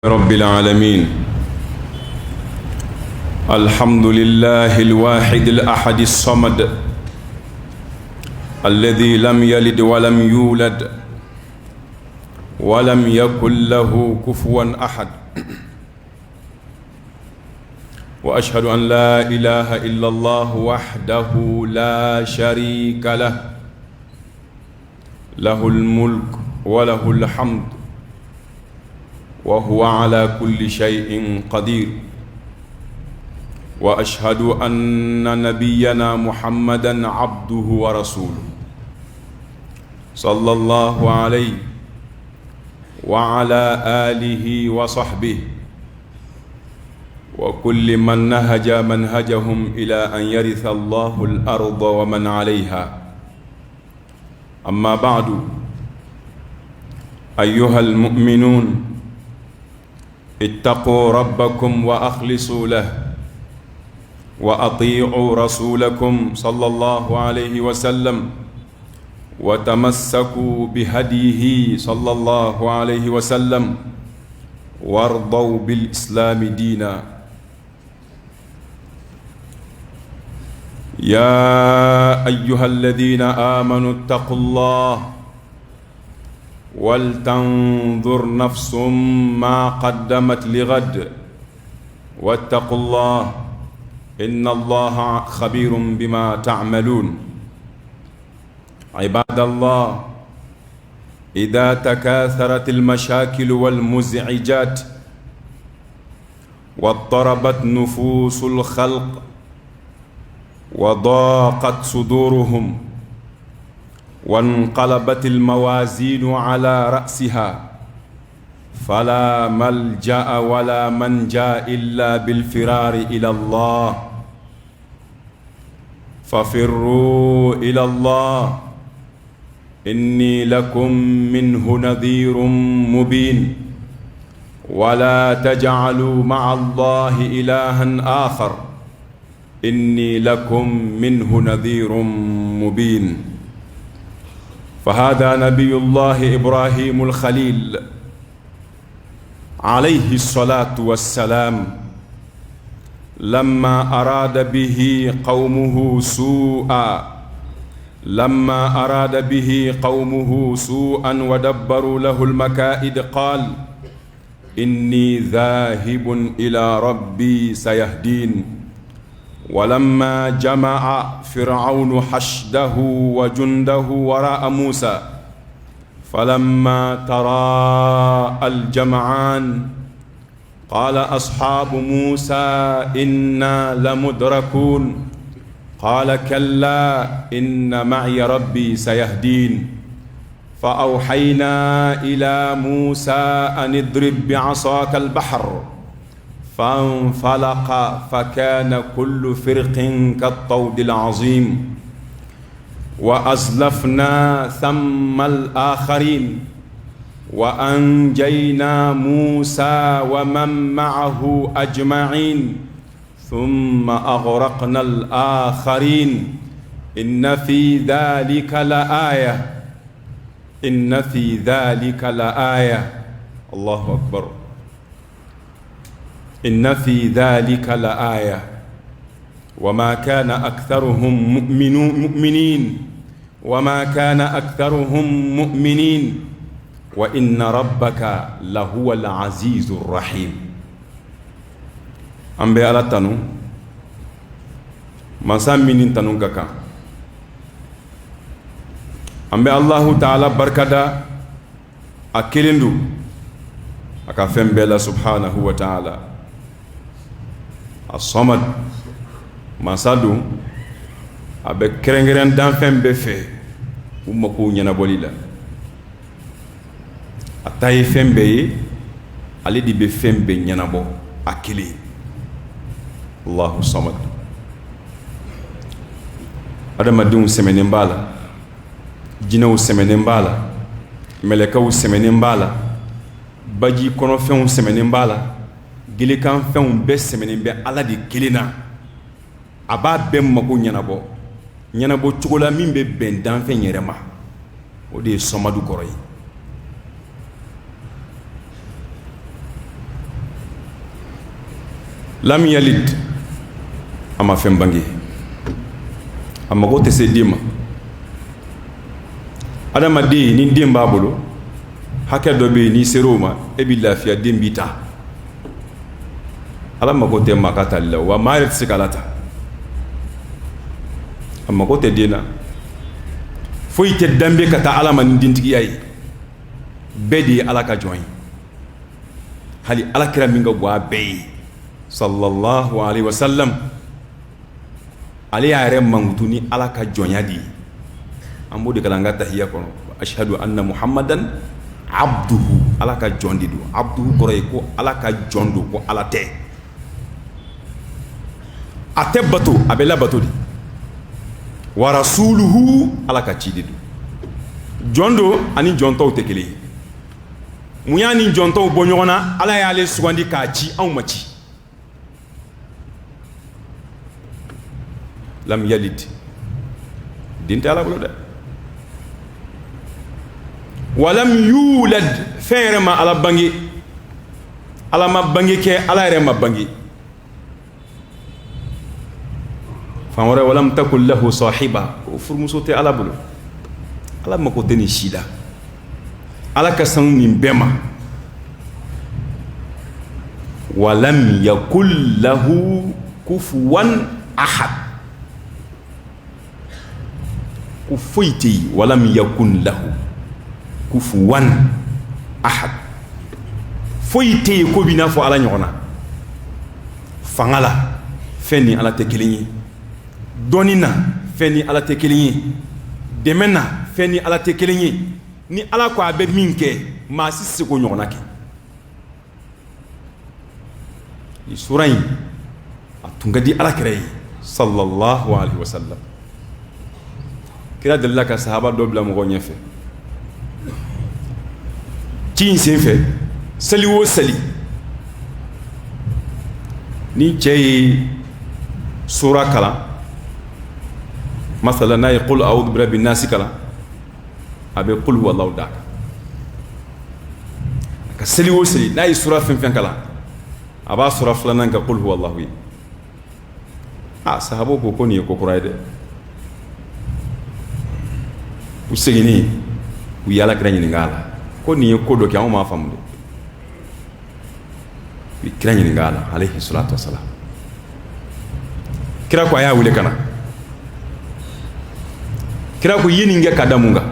رب العالمين. الحمد لله الواحد الأحد الصمد الذي لم يلد ولم يولد ولم يكن له كفوا أحد، وأشهد أن لا إله إلا الله وحده لا شريك له، له الملك وله الحمد وهو على كل شيء قدير. وأشهد أن نبينا محمدًا عبده ورسوله صلى الله عليه وعلى آله وصحبه وكل من نهج منهجهم إلى أن يرث الله الأرض ومن عليها. أما بعد، أيها المؤمنون، اتقوا ربكم وأخلصوا له، وأطيعوا رسولكم صلى الله عليه وسلم، وتمسكوا بهديه صلى الله عليه وسلم، وارضوا بالإسلام دينا. يا أيها الذين آمنوا اتقوا الله ولتنظر نفس ما قدمت لغد، واتقوا الله إن الله خبير بما تعملون. عباد الله، إذا تكاثرت المشاكل والمزعجات واضطربت نفوس الخلق وضاقت صدورهم وانقلبت الموازين على رأسها، فلا ملجأ ولا منجا إلا بالفرار إلى الله. ففروا إلى الله إني لكم منه نذير مبين، ولا تجعلوا مع الله إلها آخر إني لكم منه نذير مبين. فهذا نبي الله إبراهيم الخليل عليه الصلاة والسلام لما أراد به قومه سوءا ودبروا له المكائد قال: إني ذاهب إلى ربي سيهدين. ولما جمع فرعون حشده وجنده وراء موسى، فلما تراءى الجمعان قال أصحاب موسى إنا لمدركون، قال كلا إن معي ربي سيهدين. فأوحينا إلى موسى أن اضرب بعصاك البحر، فانفلق فكان كل فرق كالطود العظيم. وأزلفنا ثم الآخرين وأنجينا موسى ومن معه أجمعين ثم أغرقنا الآخرين. إن في ذلك لآية الله أكبر. إن في ذلك لآية وما كان أكثرهم مؤمنين وإن ربك لهو العزيز الرحيم. أمبي على تنو مسامين تنو كاكا أمبي الله تعالى بركدا أكلندو أكافم بلا سبحانه وتعالى الصمد مسادو أبي كرنجرن دانفم بفه ومكو نينابولي لا أتاي فم بي علي دي بفم بي نينابو أكلي الله الصمد. أدم دون سمنين بالا، جنو سمنين بالا، ملكو سمنين بالا، baji kono fɛnw sɛmɛnen b'a la, gelekan fɛnw bɛɛ sɛmɛnen bɛ Ala de kelen na. A b'a bɛɛ mago ɲɛnabɔ cogo la min bɛ bɛn danfɛn yɛrɛ ma. O de ye Samadu kɔrɔ ye. lam yalid ama fɛn bange a mago tɛ se den ma adamaden ni den b'a bolo hakɛ dɔ bɛ yen n'i ser'o ma e bɛ lafiya den b'i ta ala mago tɛ maa ka tali la wa maa yɛrɛ tɛ se k'ala ta a mago tɛ den na foyi tɛ danbe ka taa ala ma ni dentigiya ye bɛɛ de ye ala ka jɔn ye hali alakira min ka gon a bɛɛ ye sallallahu alaihi wasallam ale y'a yɛrɛ mankutu ni ala ka jɔnya de ye an b'o de kalan an ka tahiya kɔnɔ ashhadu anna muhammadan abduhu ala ka jɔn de don abduhu kɔrɔ ye ko ala ka jɔn don ko ala tɛ a tɛ bato a bɛ labato de wa rasuluhu ala ka ci de don jɔn don ani jɔntɔw tɛ kelen ye mun y'a ni jɔntɔw bɔ ɲɔgɔn na ala y'ale sugandi k'a ci anw ma ci lam yalid den tɛ ala bolo dɛ walam yulad fɛn yɛrɛ ma ala bange ala ma bange kɛ ala yɛrɛ ma bange fan wɛrɛ walam takul lahu sahiba o furumuso tɛ ala bolo ala mako tɛ nin si la ala ka sanu nin bɛɛ ma walam yakul lahu kufuwan ahad ko foyi tɛ yen walam yakun lahu kufuwan ahad foyi tɛ yen ko b'i n'a fɔ ala ɲɔgɔn na fanga la fɛn ni ala tɛ kelen ye dɔnni na fɛn ni ala tɛ kelen ye dɛmɛ na fɛn ni ala tɛ kelen ye ni ala ko a bɛ min kɛ maa si se k'o ɲɔgɔnna kɛ nin sura in a tun ka di alakira ye sallallahu alaihi wasallam kira delila ka sahaba dɔ bila mɔgɔw ɲɛfɛ ci in senfɛ seli o seli ni cɛ ye sura kalan masala n'a ye qul a'udhu birabbin nasi kalan a bɛ qul huwallahu da ka seli o seli n'a ye sura fɛn fɛn kalan a b'a sura filanan ka qul huwallahu ye sahabaw ko nin ye ko kura ye dɛ u seginni u ye alakira ɲininka a la ko nin ye ko dɔ kɛ anw m'a faamu dɛ u ye kira ɲininka a la alayhi salatu wasalam kira ko a y'a wele ka na kira ko i ye nin kɛ ka da mun kan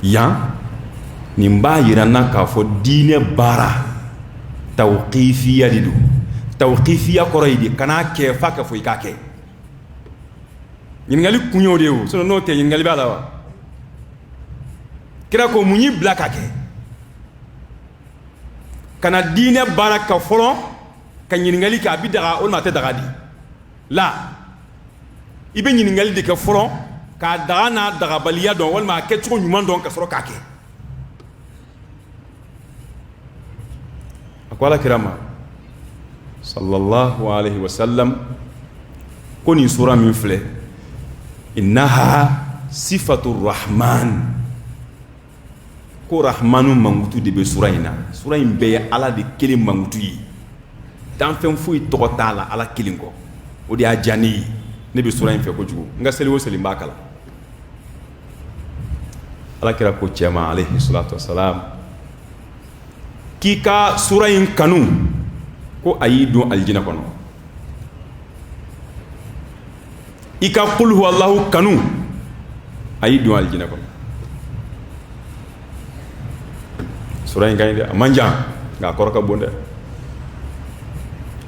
yan nin b'a yira n na k'a fɔ diinɛ baara tawqifiya de don tawqifiya kɔrɔ ye de kan'a kɛ f'a ka fɔ i k'a kɛ ɲininkali kun y'o de ye o sinon n'o tɛ ɲininkali b'a la wa kira ko mun y'i bila ka kɛ kana diinɛ baara ka fɔlɔ ka ɲininkali kɛ a bi daga walima a tɛ daga di la i bɛ ɲininkali de kɛ fɔlɔ k'a daga n'a dagabaliya dɔn walima a kɛcogo ɲuman dɔn ka sɔrɔ k'a kɛ a ko alakira ma sallallahu alaihi wasallam ko nin sura min filɛ innaha sifatu rahman ko rahmanu mangutu de bɛ sura in na sura in bɛɛ ye ala de kelen mangutu ye danfɛn foyi tɔgɔ t'a la ala kelen kɔ o de y'a diya ne ye ne bɛ sura in fɛ kojugu n ka seli o seli n b'a kalan alakira ko cɛ ma alayhi salatu wasalam k'i ka sura in kanu ko a y'i don alijinɛ kɔnɔ i ka qul huwallahu kanu a y'i don alijinɛ kɔnɔ sura in ka ɲi dɛ a man jan nka a kɔrɔ ka bon dɛ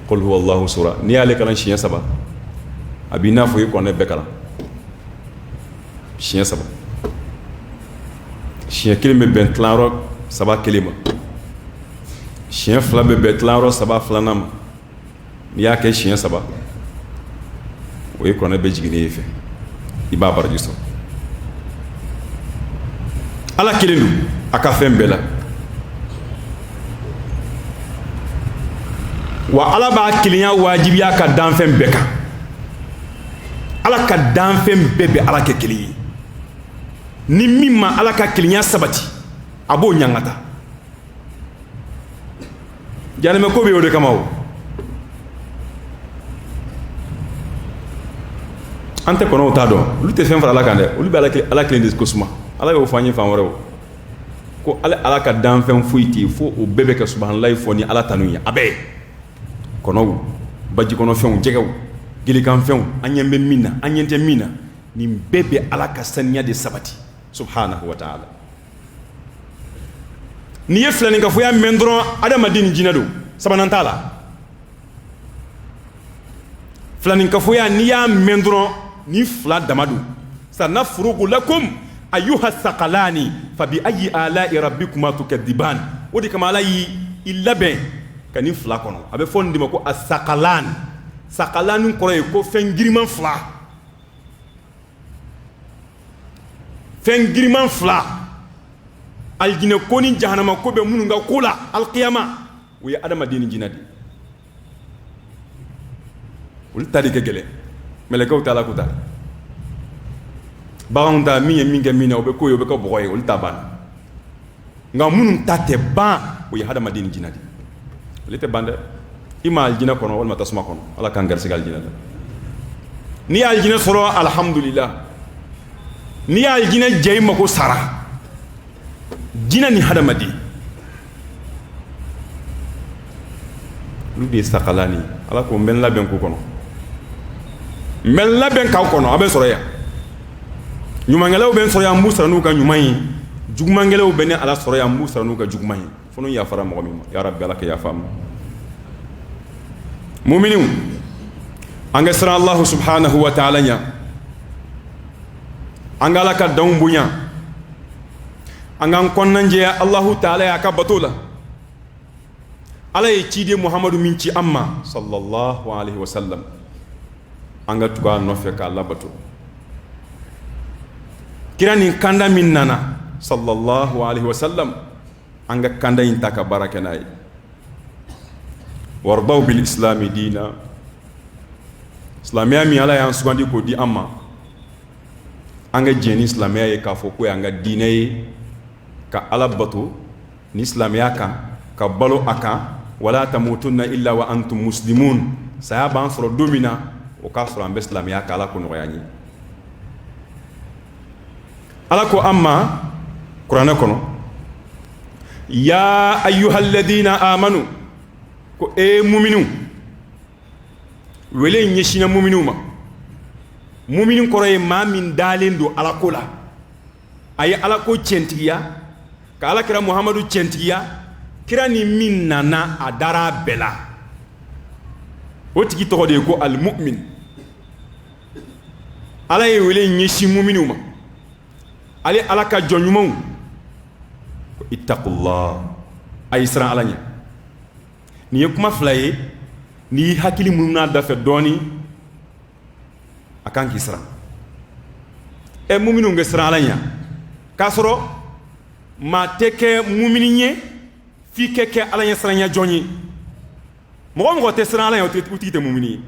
qul huwallahu sura n'i y'ale kalan siɲɛ 3 a b'i n'a fɔ i kɔnɛ bɛɛ kalan siɲɛ 3 siɲɛ 1 bɛ bɛn tilayɔrɔ 3 kelen ma siɲɛ 2 bɛ bɛn tilayɔrɔ 3 filanan ma n'i y'a kɛ siɲɛ 3 o ye kɔnɛ bɛ jiginnen ye fɛ i b'a baraji sɔrɔ ala kelen don a ka fɛn bɛɛ la wa ala b'a kelenya wajibiya ka danfɛn bɛɛ kan ala ka danfɛn bɛɛ bɛ ala kɛ kelen ye ni min ma ala ka kelenya sabati a b'o ɲangata janɛmɛ ko bɛ o de kama o ante kono ta do lu te fen fara ala kan de lu be ala kelen de ko suma ala yo fanyi fan wore ko ala ka dan fen fuiti fo o bebe ka subhanallahi fo ni ala tanuya abe kono baji kono fen jegew gili kan fen anyembe minna anyente minna ni bebe ala ka sanya de sabati subhanahu wa ta'ala ni ye filani ka fo ya mendron adamadin jinado sabanantala filani ka fo ya ni ya mendron ni fla damadu sanafrugu lakum ayyuha thaqalani fabi ayyi ala'i rabbikuma tukadiban odi kama ala yi ilabe kani fla kono abe fondi mako as-saqalan saqalan ko re ko fengiriman fla aljina koni jahannama ko be mununga kula alqiyama wi adama dini jinadi ul tarike gele melekaw taala ko taala baronda mi minga mina obe ko yobe ko boy ul taban nga munun tate ban wi adama dini jinadi lite bande ima aljina kono wal matasma kono ala kan gar sigal jinada ni aljina soro alhamdulillah ni aljina jeyma ko sara jina ni hadamadi lu bi sakalani ala ko men laben ko kono men laben ka kono abe soroya nyuma ngelaw ben soroya musa nu ka nyumai juguma ngelaw ben ala soroya musa nu ka jugumai fono ya fara mo mi ya rabbi ala ka ya fam mu'minun anga sara allah subhanahu wa ta'ala nya anga la ka dawmbunya angan konnanje Allahu ta'ala ya ka batula ala yi cide Muhammadu minci amma sallallahu alaihi wasallam anga tuga no fe ka Allah batu kirani kanda min nana sallallahu alaihi wasallam anga kanda intaka barakanai wardaw bil islam dina islamia mi ala ya sugandi ko di amma anga jeni islamia ye ka fo ko anga dine ka ala batu ni islamia ka balo aka wala tamutunna illa wa antum muslimun sahaba an soro domina o ka soro ambe islamia ka ala ko no yani ala ko amma qur'ana kono ya ayyuhalladhina amanu ko e mu'minu wele nyeshina mu'minu ma mu'minin koroye ma min dalindo ala ko la ay ala ko centiya ka ala kira muhammadu centiya kira ni min nana adara bela o tigi to de ko al mu'min ala ye wele nyeshi mu'minu ma ali ala ka jonyumu ko ittaqullah ay isra alanya ni kuma flaye ni hakili munna dafa doni akan kisra e mu'minu nge sra alanya kasoro ma teke mu'mininye fi keke alanya sranya joni mo te sra alanya uti te mu'mini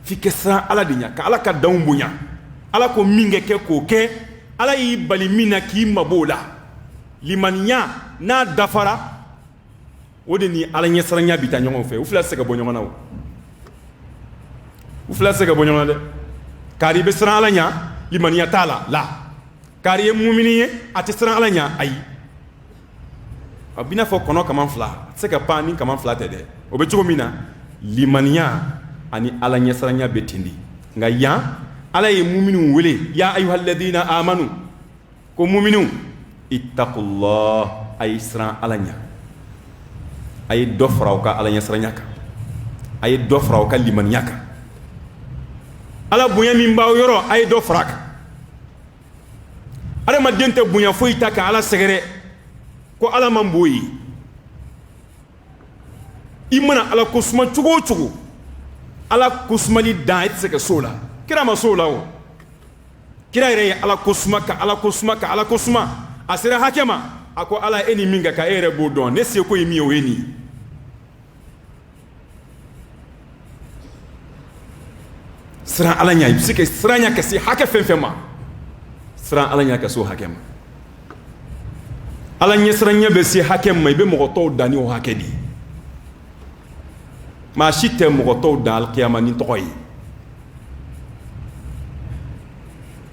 fi ke sra ala dinya ka ala ka dawmbunya ala ko minge ke ko ke ala yi bali mina ki mabola limanya na dafara wodi ni alanya sranya bita nyongo fe ufla sega bonyo na ufla sega bonyo na de kari be sra alanya limanya tala la kari mu'mini ati sra alanya ay abina fo kono kaman fla sega pani kaman fla tede obe chugo mina limanya ani alanya sranya betindi nga ya ala ye mu'minu wele ya ayyuhalladhina amanu ko mu'minu ittaqullah ay sra alanya ay dofraw ka alanya sranya ka ay dofraw ka limanya ka ala bunya min baw yoro ay dofrak ala ma dente bunya foita ka ala segere ko ala mamboyi imana ala kusma chugo chugo ala kusmali da etse ka sola kira ma sola o kira ire ala kusma ka ala kusma ka ala kusma asira hakema ako ala eni minga ka ere bodon ne se ko yimi o eni sira ala nya ibsike sira nya ka si hake fenfema sira ala nya ka so hakema ala nya sira nya be si hakema be mo to dani o hakedi ma shite mo to dal qiyama ni toy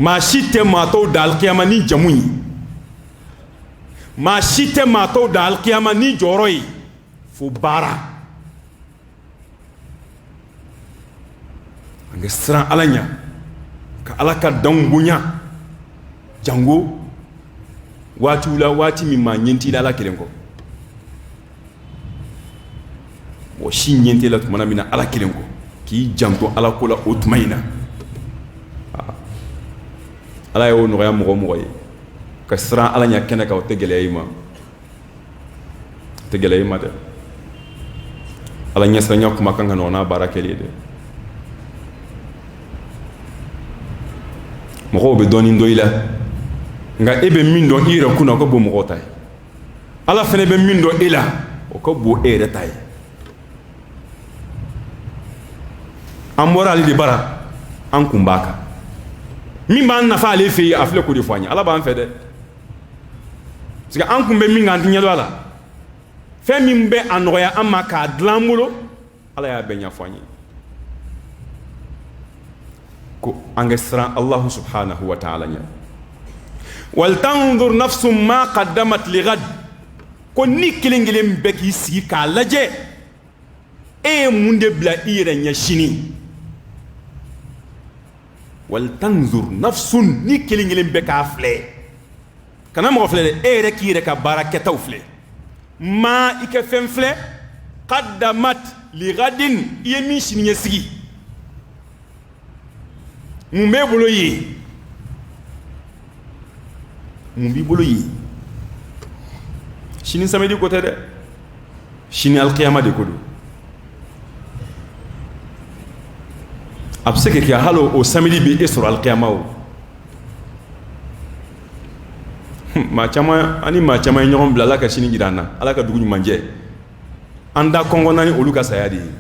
maa si tɛ maa tɔw da alikiyama ni jamu ye maa si tɛ maa tɔw da alikiyama ni jɔyɔrɔ ye fo baara an ka siran Ala ɲɛ ka Ala ka danw bonya jango waatiw la waati min maa ɲɛ t'i la Ala kelen kɔ mɔgɔ si ɲɛ t'i la tuma min na Ala kelen kɔ k'i janto Ala ko la o tuma in na Ala y'o nɔgɔya mɔgɔ mɔgɔ ye ka siran Ala ɲɛ kɛnɛ kan o tɛ gɛlɛya i ma dɛ Ala ɲɛsiranya kuma kan ka nɔgɔ n'a baara kɛli ye dɛ mɔgɔw bɛ dɔɔnin dɔ i la nka e bɛ min dɔn i yɛrɛ kunna o ka bon mɔgɔw ta ye Ala fana bɛ min dɔn e la o ka bon e yɛrɛ ta ye an bɔra ale de bara an kun b'a kan min b'an nafa ale fɛ yen a filɛ k'o de fɔ an ye Ala b'an fɛ dɛ parce que an kun bɛ min kan an tɛ ɲɛ dɔn a la fɛn min bɛ a nɔgɔya an ma k'a dilan an bolo Ala y'a bɛɛ ɲɛfɔ an ye ko an ka siran Alahu subhanahu wa ta'ala ɲɛ wal tanzur nafsum ma qaddamat li ghad ko ni kelen kelen bɛɛ k'i sigi k'a lajɛ e ye mun de bila i yɛrɛ ɲɛ sini wal tanzur nafsun ni kelen kelen bɛɛ k'a filɛ kana mɔgɔ filɛ dɛ e yɛrɛ k'i yɛrɛ ka baara kɛtaw filɛ ma i ka fɛn filɛ qaddamat li ghadin i ye min sini ɲɛsigi mun b'e bolo ye mun b'i bolo ye sini samedi ko tɛ dɛ sini alikiyama de ko don a bɛ se ka kɛ hali o samedi bɛ e sɔrɔ alikiyama o maa caman ani maa caman ye ɲɔgɔn bila Ala ka sini jira an na Ala ka dugu ɲuman jɛ an da kɔngɔnna ni olu ka saya de ye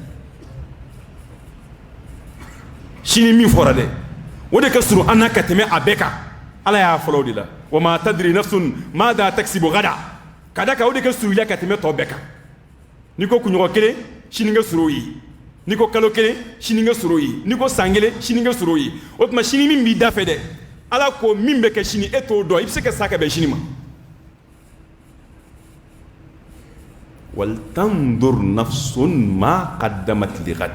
sini min fɔra dɛ o de ka surun an na ka tɛmɛ a bɛɛ kan Ala y'a fɔlɔ o de la wa ma tadri nafsun mada taksibu gada ka da kan o de ka surun i la ka tɛmɛ tɔ bɛɛ kan n'i ko kunɲɔgɔn kelen sini ka surun o ye n'i ko kalo kelen sini ka surun o ye n'i ko san kelen sini ka surun o ye o tuma sini min b'i da fɛ dɛ Ala ko min bɛ kɛ sini e t'o dɔn i bɛ se ka sa ka bɛn sini ma wal tanzur nafsun ma qaddamat li ghad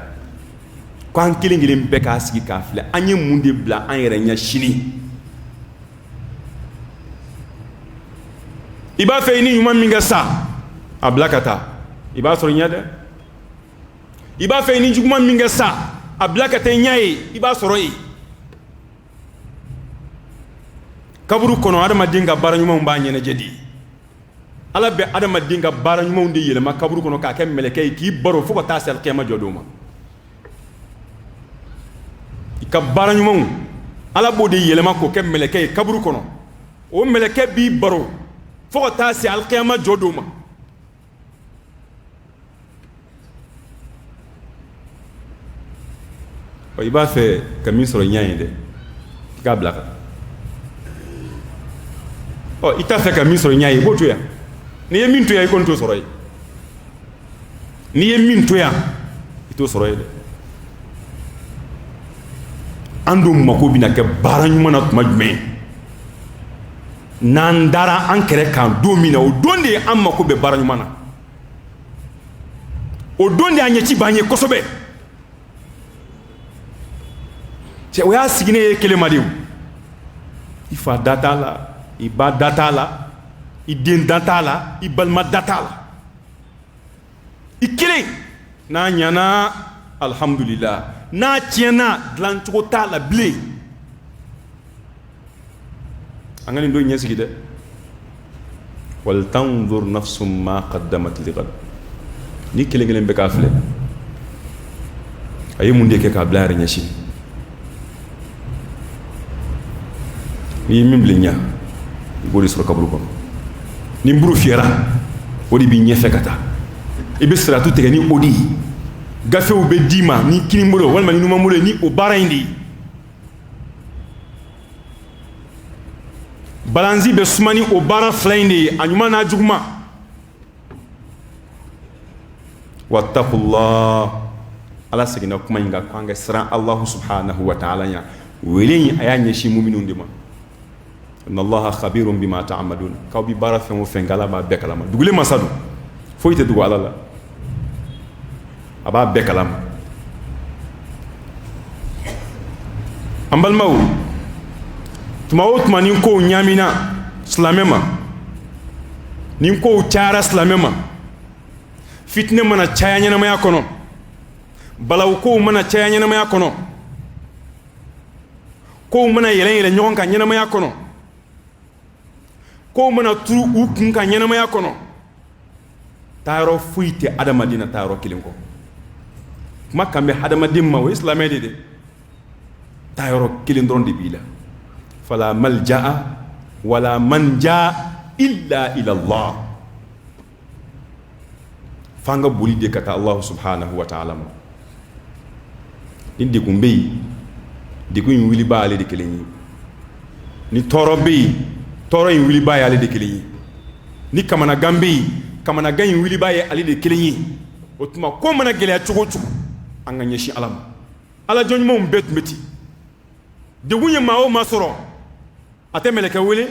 ko an kelen kelen bɛɛ k'a sigi k'a filɛ an ye mun de bila an yɛrɛ ɲɛ sini i b'a fɛ i ni ɲuman min kɛ sa a bila ka taa i b'a sɔrɔ i ɲɛ dɛ i b'a fɛ i ni juguman min kɛ sa a bila ka taa i ɲɛ ye i b'a sɔrɔ yen kaburu kɔnɔ adamaden ka baara ɲumanw b'a ɲɛnajɛ de Ala bɛ adamaden ka baara ɲumanw de yɛlɛma kaburu kɔnɔ k'a kɛ mɛlɛkɛ ye k'i baro fo ka taa se alikiyama jɔdon ma i ka baara ɲumanw Ala b'o de yɛlɛma k'o kɛ mɛlɛkɛ ye kaburu kɔnɔ o mɛlɛkɛ b'i baro fo ka taa se alikiyama jɔdon ma i b'a fɛ ka min sɔrɔ i ɲɛ ye dɛ i k'a bila kan i t'a fɛ ka min sɔrɔ i ɲɛ ye i b'o to yan n'i ye min to yan i kɔni t'o sɔrɔ ye n'i ye min to yan i t'o sɔrɔ ye dɛ an dun mako bɛna kɛ baara ɲuman na tuma jumɛn n'an dara an kɛrɛ kan don min na o don de ye an mako bɛ baara ɲuman na o don de a ɲɛci b'an ye kosɛbɛ cɛ o y'a sigilen ye kelen ma de o i fa da t'a la i ba da t'a la i den da t'a la i balima da t'a la i kelen n'a ɲana alhamdulillah n'a tiɲɛna dilancogo t'a la bilen an ka nin don ɲɛsigi dɛ wal tanzur nafsum ma qaddamat li ghad ni kelen kelen bɛ k'a filɛ a ye mun de kɛ k'a bila a yɛrɛ ɲɛsin n'i ye min bila i ɲɛ i b'o de sɔrɔ kaburu kɔnɔ ni buru fiyɛra o de b'i ɲɛfɛ ka taa i bɛ siratu tigɛ ni o de ye gafew bɛ d'i ma ni kini bolo walima ni numan bolo ye ni o baara in de ye balanzi bɛ suma ni o baara fila in de ye a ɲuman n'a juguman wattaqullah Ala seginna kuma in kan k'an ka siran Alahu subhanahu wa ta'ala ɲɛ ولين أيان يشي مؤمنون دما إن الله خبير بما تعملون كاو بي بارا فين فنغالا با بكلام دوغلي ما سادو فويت دوغ على الله ابا بكلام ambal maw tuma nin ko nyamina slamema nin ko tiara slamema fitne mana chayanya na maya kono balaw ko mana chayanya na maya kono ko mana yelen nyon kan nyana maya kono ko mana turu ukun kan nyana maya kono taro fuite adama dina taro kilinko makka me adama dimma o islamé de tayoro kilindron de bila fala malja'a wala manja illa ila Allah fanga buli de kata Allah subhanahu wa ta'ala indi kumbe di ko wili baale de keleni ni toro be toro yin wili baale de keleni ni kamana gambe kamana gayin wili baye ali de keleni otuma ko mana gele chugo chugo anga nyeshi alam ala joni mom bet meti de wunya mawo masoro ate meleka wele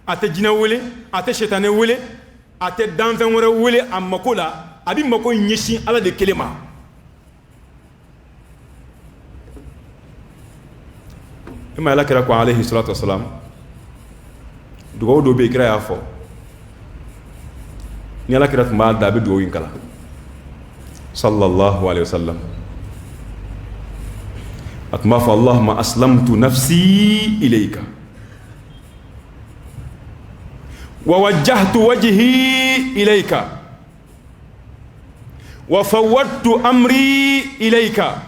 ate jina wele ate shetane wele ate danfen wore wele amakola abi mako nyeshi ala de kelema ima ala kira ko alayhi salatu wassalam dugo do be kira ya fo ni ala kira ma da be do yin kala sallallahu alayhi wasallam atma fa allahumma aslamtu nafsi ilayka wa wajjahtu wajhi ilayka wa fawwadtu amri ilayka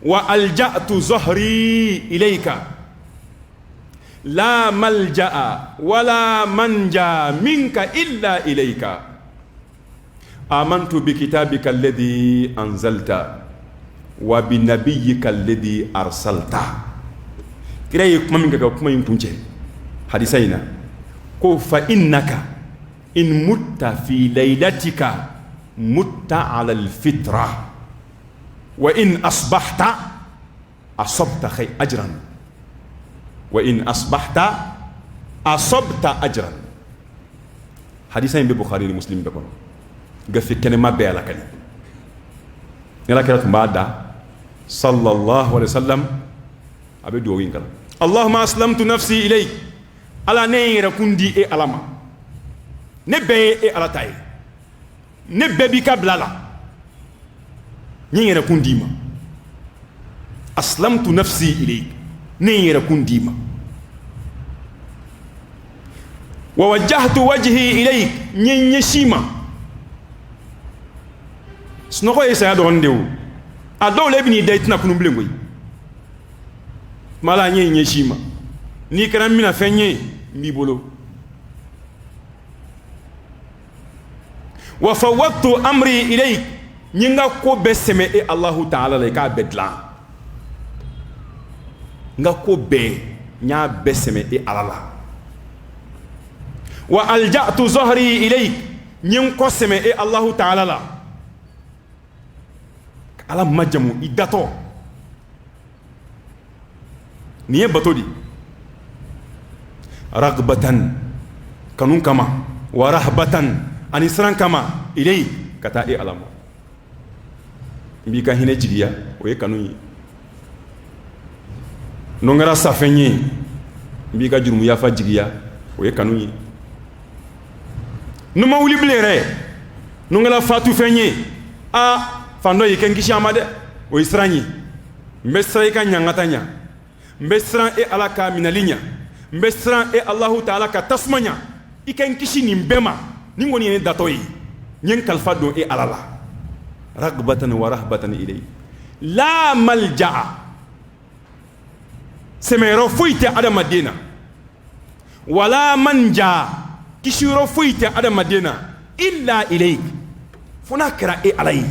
wa alja'tu zahri ilayka la malja'a wala manja minka illa ilayka amantu bi kitabika alladhi anzalta wa bi nabiyyika alladhi arsalta kiraye kuma minka ka kuma yin tunce hadisaina ko fa innaka in mutta fi laylatika mutta ala alfitra wa in asbahta asabta ajran wa in asbahta asabta ajran hadisain bi bukhari ni muslim be kono gafi kene mabbe ala kali ngala kala tumada sallallahu alaihi wasallam abe do wingal allahumma aslamtu nafsi ilayk ala neira kundi e alama ne be e ala tay ne bebi ka blala nyera kundima aslamtu nafsi ilayk nyera kundima wa wajjahtu wajhi ilayk nyenyeshima snoko yesa do ndew ado lebni daytna kunu blengoy mala nyenyeshima ni kana mina fenye mi bolo wa fawwadtu amri ilayk nyinga ko beseme e Allahu ta'ala le ka bedla nga ko be nya beseme e alala wa alja'tu zahri ilayk nyin ko seme e Allahu ta'ala la ala majamu idato niye batodi ragbatan kanun kama wa rahbatan anisran kama ilay kata e alama mbi ka hine jigiya o ye kanu yi nongara safenye mbi ka jurumu yafa jigiya o ye kanu yi numa wuli blere nongala fatu fenye a fando yi ken kishi amade o isranyi mbesra ka nyangatanya mbesra e alaka minalinya mbesra e Allah ta'ala ka tasmanya iken kishi ni mbema ningoni ne datoyi nyen kalfa do e alala ragbatan wa rahbatan ilay la malja'a semero fuite adama dina wala manja kishiro fuite adama dina illa ilayk funakra e alay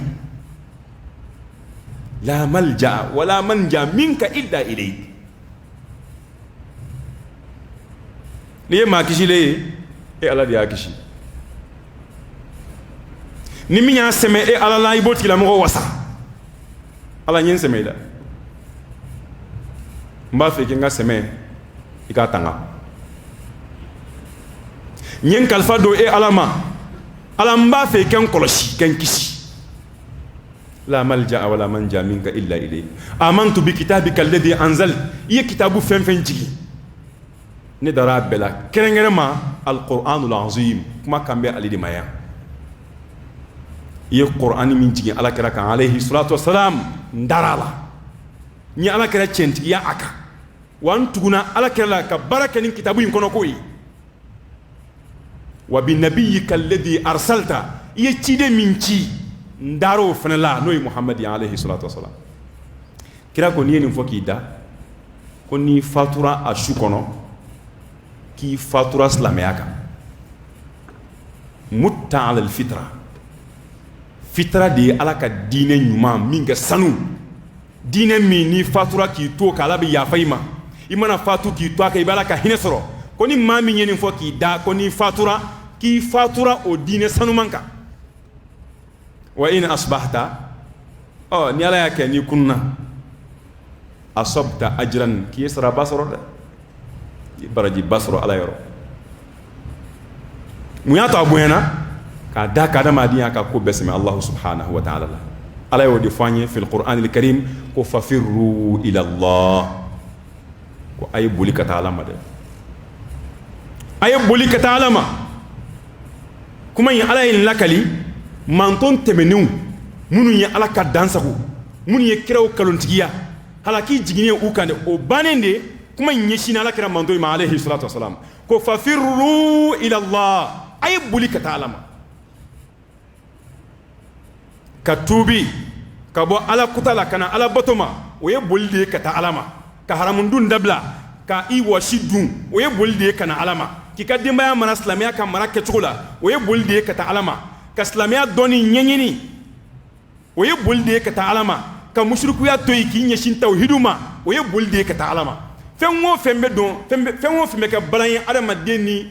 la malja'a wala manja minka illa ilayk liye ma kishile e ala dia kishi ni minya seme e ala la iboti la mo wasa ala nyen seme la mba fe kenga seme ika tanga nyen kalfa do e alama mba fe ken koloshi ken kisi la malja wala manja minka illa ilayk amantu bi kitabika alladhi anzal iya kitabu fen jigi ne dara bela kerengerema alquranul azim kuma kambe alidi maya iya qur'ani min jigi ala kira kan alayhi salatu wassalam ndarala ni ala kira centi ya aka wan tuguna ala kira ka baraka nin kitabu in kono koyi wa bi nabiyyika alladhi arsalta iya cide min ci ndaro fana la noy muhammad alayhi salatu wassalam kira ko ni nin foki da ko ni fatura ashu kono ki fatura islamiyaka mutta ala alfitra fitra de ala ka dine nyuma minga sanu dine mi ni fatura ki to kala bi ya fayma imana fatu ki to ka ibala ka hinesoro ko ni mami nin foki da ko ni fatura ki fatura o dine sanu manka wa in asbahta ni ala yake ni kunna asabta ajran ki yasra basro baraji basro ala yoro muyato abuena ka da ka da madiya ka ko besme Allah subhanahu wa ta'ala ala yo defanye fil qur'an al karim ko fafirru ila Allah ko ay buli ka ta'ala ma de ay buli ka ta'ala ma kuma yin ala yin lakali manton temenu munu ye ala ka dansaku munu ye kiraw kalontigiya halaki jigine u kande o banende kuma nyeshina ala kira manto ma alayhi salatu wassalam ko fafirru ila Allah ay buli ka ta'alama katubi kabo ala kutala kana ala batoma o ye boli de ka ta'alama ka haramundun dabla ka i washidun o ye boli de kana alama ki ka demba mara islamiya ka mara ke tugula o ye boli de ka ta'alama ka islamiya doni nyenyini o ye boli de ka ta'alama ka mushriku ya toyi ki nyeshin tauhiduma o ye boli de ka ta'alama fenwo fembe don fenwo fembe ka balan adama deni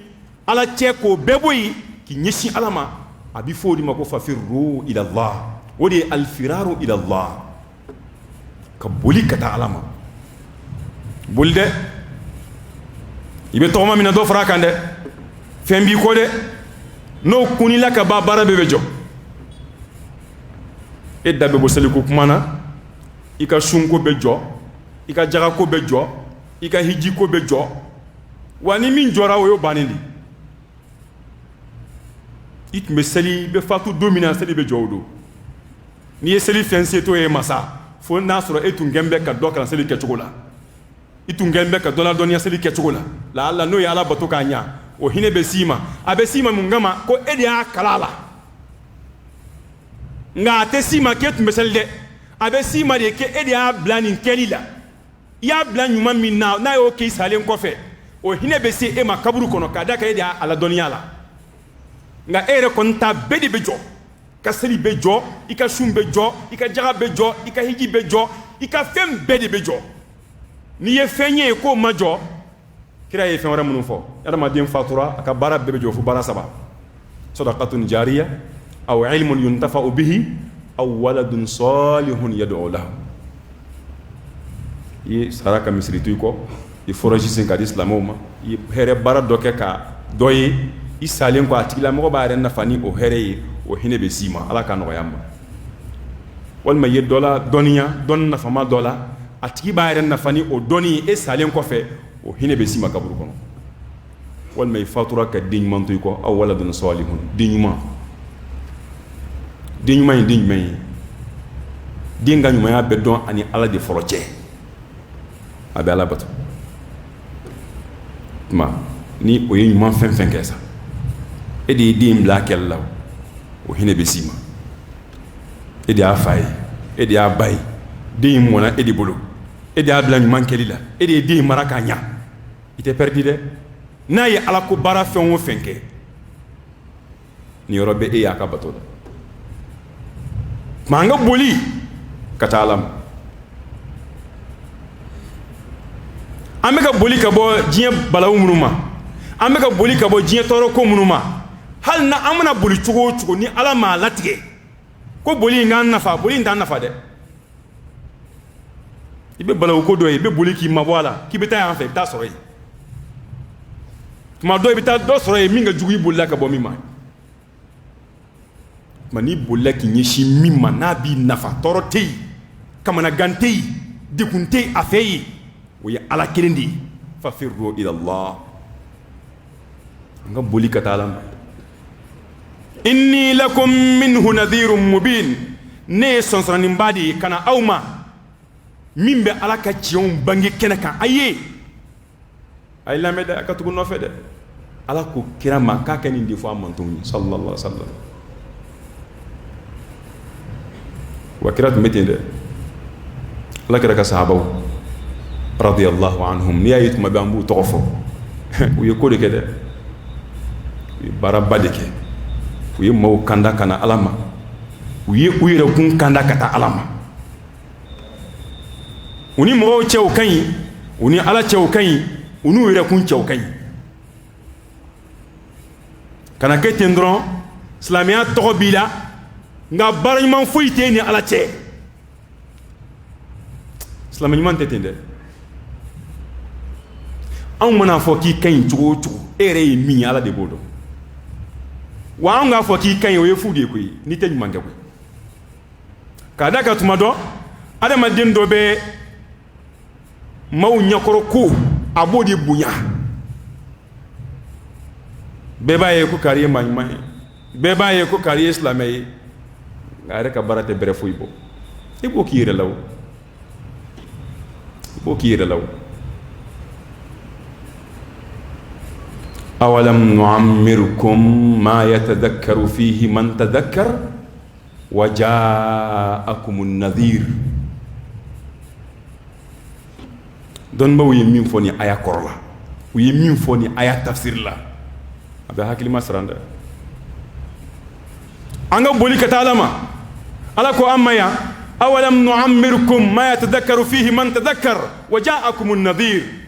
ala che ko beboyi ki nyeshi alama abi fodi mako fafirru ila Allah wodi alfiraru ila Allah ka boli ka ta'alama bulde ibe toma mina do frakande fembi ko de no kunila ka ba bara bebe jo e dabe bo seliku kumana ika sunko be jo ika jaga ko be jo ika hiji ko be jo wani min jora wo yo banindi it me seli be fatu domina seli be jowdo ni seli fense to e masa fo nasro etu ngembe ka dokala seli ke chokola itu ngembe ka dola donia seli ke chokola la alla no ya ala batoka nya o hine be sima abe sima mungama ko edi akalala nga te sima ke tu meselde abe sima de ke edi a blani kelila ya blan nyuma minna na yo ke salen kofe o hine be se e makaburu kono kada ka edi ala donia la nga ere konta bedi bejo ka seli bejo ika shum bejo ika jaga bejo ika hiji bejo ika fem bedi bejo ni ye fenye ko majo kira ye fen wara munu fo adama dem fatura aka bara bejo fu bara saba sadaqatun jariya aw ilmun yuntafa'u bihi aw waladun salihun yad'u lahu yi saraka misritu ko i foroji sen ka islamoma i here bara doke ka doyi isalen ko atigila mo ba ren nafani o here o hine be sima ala ka no yamba wal ma ye dola doniya don nafama dola atigi ba ren nafani o doni e salen ko fe o hine be sima kaburu kono wal may fatura ka diñ mantu ko aw waladun salihun diñuma dinga nyuma ya bedon ani ala de foroche abe ala bato ma ni o yi nyuma fen kesa e de dim la kella o hine be sima e de afai e de abai dim mona e de bolo e de abla nyuma kelila e de dim maraka nya ite perdi de na ye ala ko bara fen wo fenke ni robe e ya ka bato manga boli kata alam ameka boli ka bo jiye balawu munuma ameka boli ka bo jiye toro ko munuma hal na amana boli chugo ni ala ma latige ko boli ngan nafa boli ndan nafa de ibe balaw ko do ibe boli ki mabwala ki beta en fait ta soro yi ma do beta do soro yi minga jugu bolla ka bo mi ma mani bolla ki nyishi mimma nabi nafa torotei kamana gantei dikuntei afei wa ala kelindi fa firru ila Allah nga boli ka taala inni lakum minhu nadhirun mubin ne sonsrani mbadi kana awma mimbe ala ka cion bangi kenaka aye ay lamede akatugo no fede ala ko kirama ka kanin di fo amantoni sallallahu alaihi wasallam wa kirat metende ala kira ka sahabaw radiyallahu anhum ni ayit mabambu tofo u yekode kede barabadeke u ye maw kanda kana alama u ye uyira kun kanda kata alama uni mo cew kanyi uni ala cew kanyi unu uyira kun cew kanyi kana ke tendron islamia to bila nga barayman foyte ni ala ce islamia man tetende an mana fo ki kanyi cugo cugo ere yi mi ala de bodo wa an ga fo ki kanyi o ye fude ko ni tan manke ko kada ka tuma do adama den do be maw nyakoro ko abodi bunya be baye ko kariye manyi be baye ko kariye islamay ngare ka barate bere fuibo ibo kire law أولم نعمركم ما يتذكر فيه من تذكر وجاءكم النذير دون ما ويمين فوني آية كورلا ويمين فوني آية تفسير لا هذا هكذا ما سرنا أنا بقولي كتالما على كو أما يا أولم نعمركم ما يتذكر فيه من تذكر وجاءكم النذير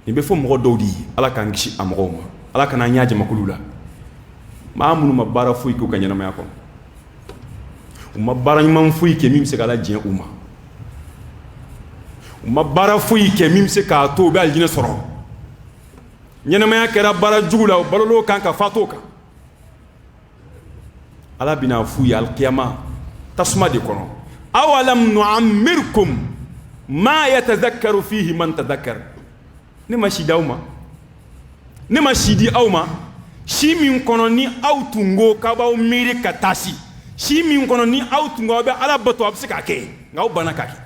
ni be fo mo dawdi ala kan gishi amroma ala kan nyaaje makulula ma amunu ma bara fuy ko kanyana ma yakon ma bara man fuy ke mim se kala jien ma bara fuy ke mim se ka to be aljina soro nyana ma yakera bara jugula balolo kan ka fatoka ala bina fuy al qiyama tasma de kono awalam nu'ammirkum ma yatadhakkaru fihi man tadhakkara ne ma shidi awma ne ma shidi awma shi min kono ni awtungo kabaw miri katasi shi min kono ni awtungo be ala bato absika ke ngaw bana kake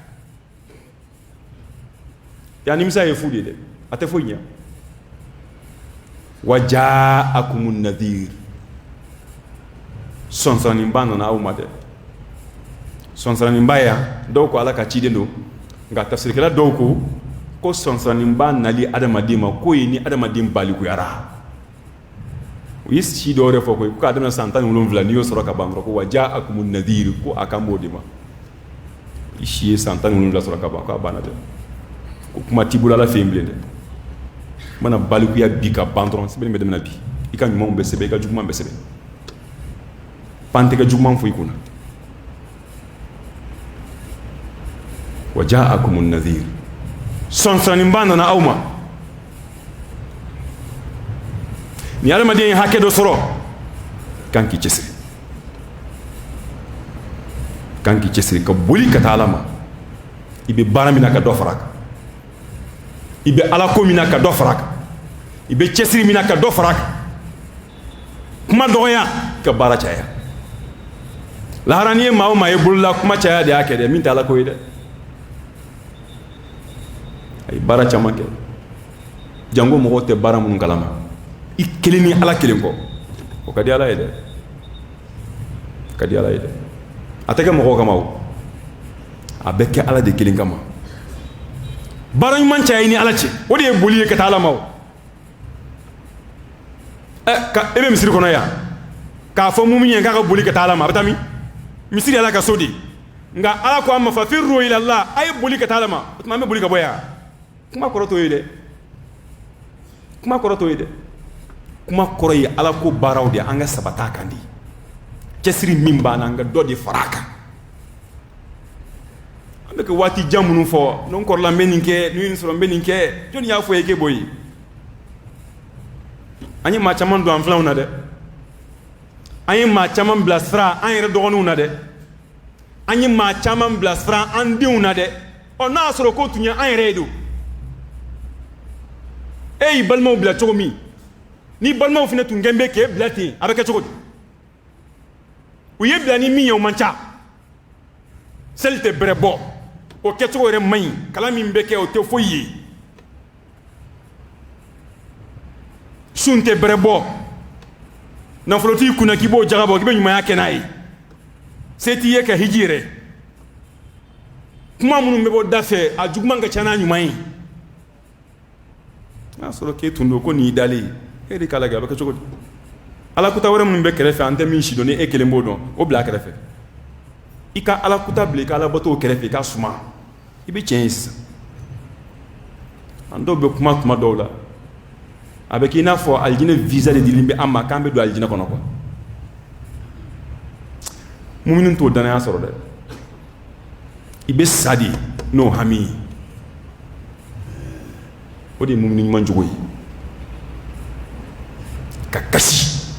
yani misa ye fudi de ate fonya waja'akumun nadhir sonsani mbano na awma de sonsani mbaya do ko ala ka chide ndo nga tafsir kala do ko sonsani mba nali adamadima ko yini adamadin bali ku yara yisi do refo ko adama santani wolon vla niyo soro ka bangro ko waja'akumun nadhir ko akamodima ishi santani wolon vla soro ka bangro ko banade ko kuma tibula la femblende mana bali ku ya bika bandron sebe medem na bi ikan mo be sebe ka jugman be sebe pante ka jugman fu ikuna waja'akumun nadhir sonsani mbano na awma ni alama de hakke do soro kanki cesri ka boli ka talama ibe baramina ka do faraka ibe ala ko mina ka do faraka ibe cesri mina ka do faraka kuma doya ka bara chaya la harani ma ma e bulla kuma chaya de akede min tala ko ide ay bara chamanke jango mo te bara mun kalama ikelini ala kelen ko o kadi ala ide atake mo ko kamaw abeke ala de kelen kama bara man chay ni ala ci wodi e boliye ka tala maw ka ebe misiri kono ya ka fo muminye ka boli ka tala ma batami misiri ala ka sodi nga ala ko amma fa firru ila allah ay boli ka tala ma batma me boli ka boya kuma koroto yede kuma koroyi ala ko baraw de anga sabata kandi cesri mimba na nga dodi faraka be ke wati jamunu fo non ko la meninke ni so meninke joni ya fo yake boyi ani ma chaman do am flauna de ani ma chaman blasfra an yere dogonu na de ani ma chaman blasfra an diuna de o na so ko tunya an yere do ey balmo bla chomi ni balmo fina tungembe ke blati abeke choko uye bla ni mi yo mancha selte brebo o ke choko re mai kala mi mbeke o te foyi sunte brebo na floti kuna kibo jagabo kibe nyuma yake nai seti yeke hijire kuma munu mbebo dafe a juguma nga chana nyuma yi na soro ke tundo ko ni dali e de kala ga ba ko ala kuta wara mun be kerefe ante min shi doni e kele modon o bla kerefe ika ala kuta ble ka ala bato kerefe ka suma ibi chance ando be kuma dola avec ina fo aljina visa de dilimbe amma kambe do aljina kono ko mu'minun to dana ya soro de ibe sadi no hami odi mu'minin man jogoyi kakasi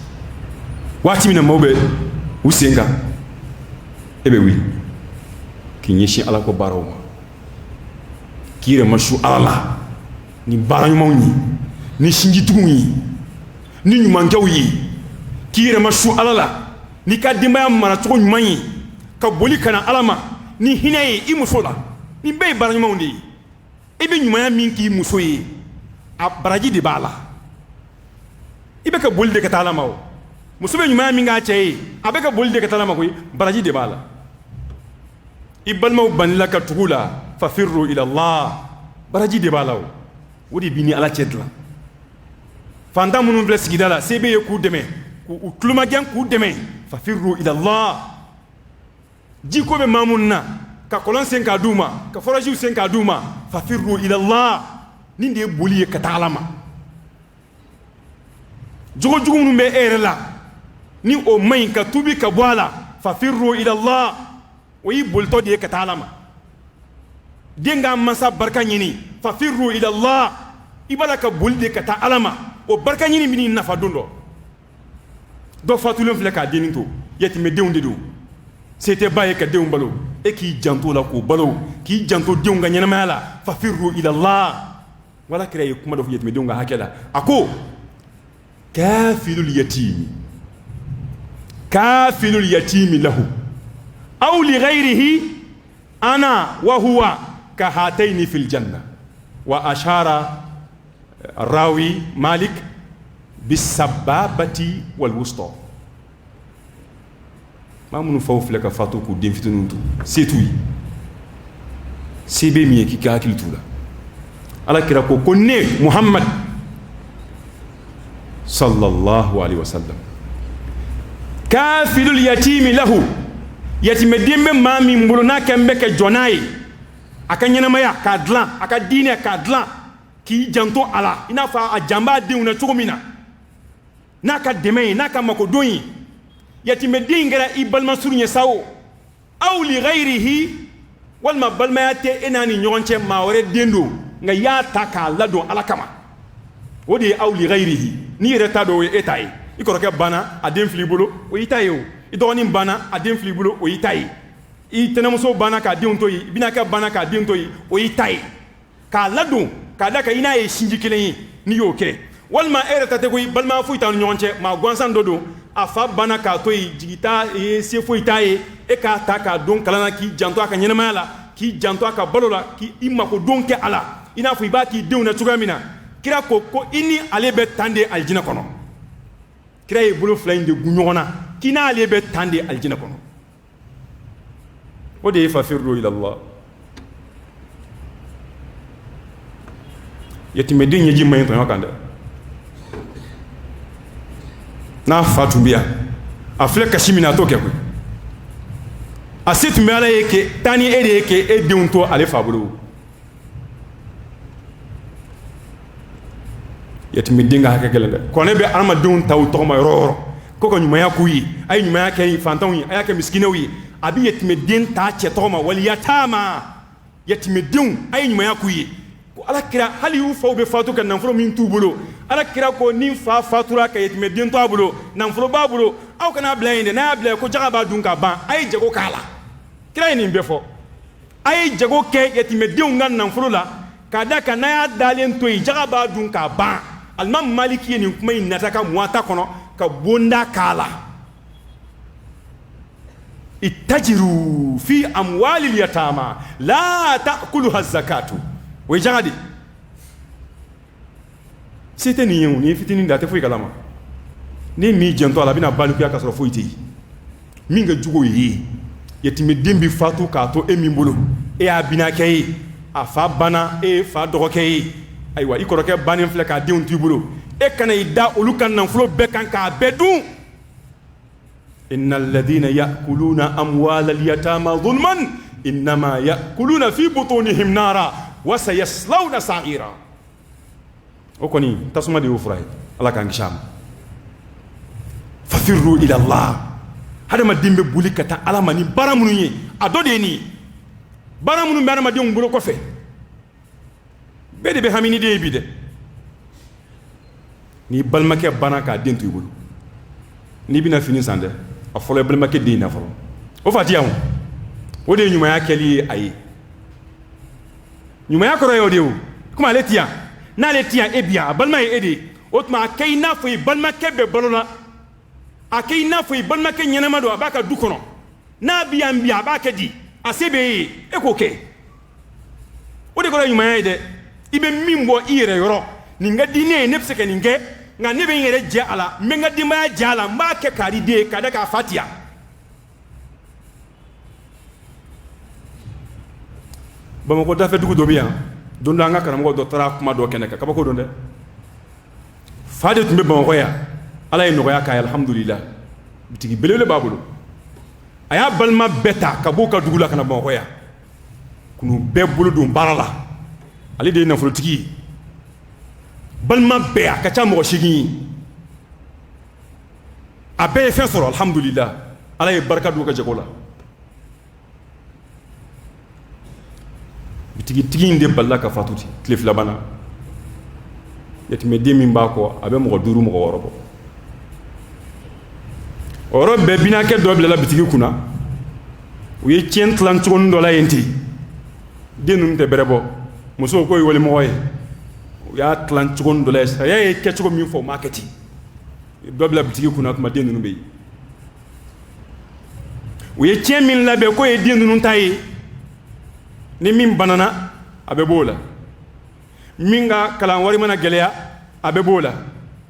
wati mina mawbe usenga ebe wi kinyeshi ala ko barawo kire mashu ala ni barañu mawni ni shinji tugunyi ni nyumanjaw yi kire mashu alala ni ka dimaya mara to nyumanyi ka boli kana alama ni hinaye imusola ni be barañu mawni ebe nyumanya minki musoyi a baraji de bala ibe ka boli de katala mawo musobe nyumanya minga chei abe ka boli de katala makoy baraji de bala ibal maw banla ka tugula fa firru ila allah baraji de bala wodi bini ala chedla fanda munun ble sigidala sebe ku deme ku kluma gen ku deme fa firru ila allah jiko be mamunna ka kolon sen ka duma ka foraji sen ka duma fa firru ila allah ninde boli ka talama jogo jogo mun be erela ni o mai ka tubi ka bwala fa firru ila allah wi bolto de ka talama denga masa barka nyini fa firru ila allah ibala ka bolde ka ta alama o barka nyini mini nafa dondo do fatulum fle ka deninto yeti me deunde do c'était baye ka deun balo e ki janto la ko balo ki janto deun ga nyana mala fa firru ila allah wala kire kuma do yeti me deun ga hakela ako kafilul yatimi lahu aw li ghayrihi ana wa huwa ka hataini fil janna wa ashara rawi malik bisababati wal wusta mamunu fawf laka fatu ku dem fitununtu setui sebe mi ki ka kiltula ala kira ko konne muhammad sallallahu alaihi wasallam kafilul yatimi lahu yatime dembe mami mbuluna kembe ke jonayi aka nyenamaya ka dlan aka dine ka dlan ki janto ala ina fa a jamba de una chogomina naka deme naka makodoyi yatime dingara ibalma surunye sawo aw li ghayrihi wal mabalma yate enani nyonche mawre dendo nga ya taka lado ala kama wodi aw li ghayrihi ni reta do etai ikoroke bana adem flibolo o itayo idoni bana adem flibolo o itai itenamuso bana ka diun toyi binaka bana ka diun toyi o itai ka lado ka daka ina e shinji kelen ni yo ke walma ereta te koy balma fu itan nyonche ma gwansan dodo afa bana ka toyi jigita e se fu itai e ka taka don kalana ki janto aka nyenema la ki janto aka balola ki imma ko donke ala ina fu ibaki diun na tugamina kira ko ini alebe tande aljina kono kira e bulu flainde gunyona kina alebe tande aljina kono ودي ففروا إلى الله يتمدين يجي ما ينتهي كذا نافاتو بيا أفلك كشيمنا توكي أسيت مالا يك تاني إيديك إديونتو على فابلو يتمدين هكذا كذا كونه بأرما دون تاو توما يرور كوكو نيمايا كوي أي نيمايا كي فانتوي أي كي مسكينوي abi yetime den ta chetoma wal yatama yatimɛdenw a ye ɲumanya k'u ye ko ala kira hali y'u faw bɛ fatu ka nafolo min t'u bolo ala kira ko ni fa fatura ka yatimɛden to a bolo nafolo b'a bolo aw kana bila yen dɛ n'a y'a bila ko jaga b'a dun ka ban a ye jago k'a la kira ye nin bɛɛ fɔ a ye jago kɛ yatimɛdenw ka nafolo la k'a da kan n'a y'a dalen to yen jaga b'a dun k'a ban alimami maliki ye nin kuma in nata ka muwata kɔnɔ ka bonda k'a la ittajiru fi amwalil yatama la ta'kuluha zakatu o ye jaga de se tɛ nin ye o ni fitinin da a tɛ foyi kalama ni m'i jɛntɔ a la a bɛna balikuya ka sɔrɔ foyi tɛ yen min ka jugu o ye yatimɛden bi fatu k'a to e min bolo e y'a binakɛ ye a fa banna e ye fa dɔgɔkɛ ye ayiwa i kɔrɔkɛ bannen filɛ k'a denw t'i bolo e kana i da olu ka nafolo bɛɛ kan k'a bɛɛ dun inna alladhina ya'kuluna amwala al-yatama dhulman innama ya'kuluna fi butunihim nara wa sayaslawna sa'ira o kɔni tasuma de y'o fura ye ala k'an kisi a ma fafirru ila Allah hadamaden bɛ boli ka taa ala ma ni baara minnu ye a dɔ de ye nin ye baara minnu bɛ hadamadenw bolo kɔfɛ bɛɛ de bɛ hami ni den ye bi dɛ n'i balimakɛ banna k'a den to i bolo n'i bɛna fini san dɛ a fɔlɔ ye balimakɛ den na fɔlɔ o fa ti yan o de ye ɲumanya kɛli ye a ye ɲumanya kɔrɔ ye o de ye o komi ale ti yan n'ale ti yan e bi yan a balima ye e de ye o tuma a kɛ i n'a fɔ i balimakɛ bɛ balo la a kɛ i n'a fɔ i balimakɛ ɲɛnama don a b'a ka du kɔnɔ n'a bi yan bi a b'a kɛ di a se b'e ye e k'o kɛ o de kɔrɔ ye ɲumanya ye dɛ i bɛ min bɔ i yɛrɛ yɔrɔ nin ka di ne ye ne bɛ se ka nin kɛ nka ne bɛ n yɛrɛ jɛ a la n bɛ n ka denbaya jɛ a la n b'a kɛ k'a di den ye k'a da k'a fa tiya bamakɔ dafɛ dugu dɔ bɛ yan don dɔ an ka karamɔgɔ dɔ taara kuma dɔ kɛnɛ kan kabako don dɛ fa de tun bɛ bamakɔ yan ala ye nɔgɔya k'a ye alhamdulila bitigi belebele b'a bolo a y'a balima bɛɛ ta ka b'u ka dugu la ka na bamakɔ yan k'u bɛɛ bolo don baara la ale de ye nafolotigi ye balima bɛɛ a ka ca mɔgɔ 8 ye a bɛɛ ye fɛn sɔrɔ alhamdulila ala ye barika don u ka jago la bitigitigi in de balila ka fatu tile fila bana yatimɛden min b'a kɔ a bɛ mɔgɔ 5 mɔgɔ 6 bɔ o yɔrɔ bɛɛ binakɛ dɔ bilala bitigi kunna u ye tiɲɛ tilan cogonin dɔ la yen ten den ninnu tɛ bɛrɛ bɔ musow ko ye walimɔgɔ ye u y'a tilan cogonin dɔ la yen sariya ye kɛcogo min fɔ u m'a kɛ ten dɔ bila bitigi kunna tuma den ninnu bɛ yen u ye tiɲɛ min labɛn k'o ye den ninnu ta ye ni min banana a bɛ b'o la min ka kalan wari mana gɛlɛya a bɛ b'o la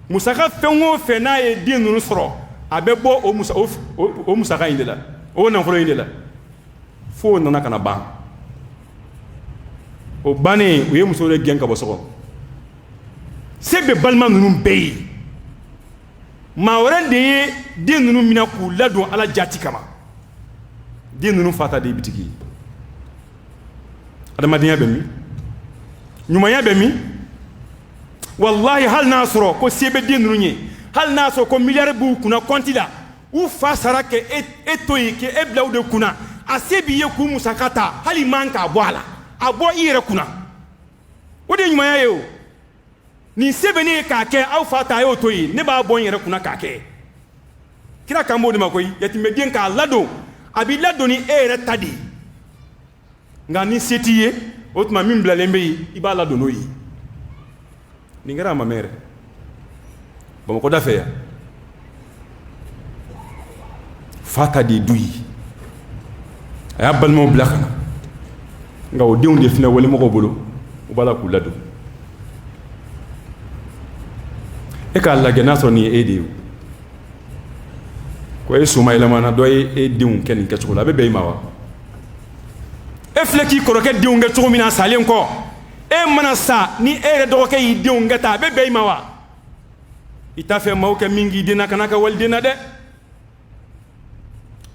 musaka fɛn o fɛn n'a ye den ninnu sɔrɔ a bɛ bɔ o musaka in de la o nafolo in de la fo nana kana ban o bannen u ye muso de gɛn ka bɔ so kɔnɔ se bɛ balima ninnu bɛɛ ye maa wɛrɛ de ye den ninnu minɛ k'u ladon ala jati kama den ninnu fata de ye bitigi ye adamadenya bɛ min ɲumanya bɛ min wallahi hali n'a sɔrɔ ko se bɛ den ninnu ye hali n'a sɔrɔ ko miliyari b'u kunna kɔnti la u fa sara kɛ e to yen k'e bila u de kunna a se b'i ye k'u musaka ta hali man k'a bɔ a la a bɔ i yɛrɛ kunna o de ye ɲumanya ye o nin se bɛ ne ye k'a kɛ aw fa ta a y'o to yen ne b'a bɔ n yɛrɛ kunna k'a kɛ kira kan b'o de ma koyi yatimɛden k'a ladon a b'i ladon ni e yɛrɛ ta de ye nka ni se t'i ye o tuma min bilalen bɛ yen i b'a ladon n'o ye nin kɛra a ma mɛn yɛrɛ bamakɔ da fɛ yan fa ta de ye du ye a y'a balimaw bila ka na nka o denw de filɛ walimɔgɔw bolo u b'a la k'u ladon e k'a lajɛ n'a sɔrɔ nin ye e de ye ko e soma yɛlɛmana dɔ ye e denw kɛ nin kɛcogo la a bɛ bɛn i ma wa e filɛ k'i kɔrɔkɛ denw kɛ cogo min na a salen kɔ e mana sa ni e yɛrɛ dɔgɔkɛ y'i denw kɛ ta a bɛ bɛn i ma wa i t'a fɛ maaw kɛ min k'i den na kana kɛ waliden na dɛ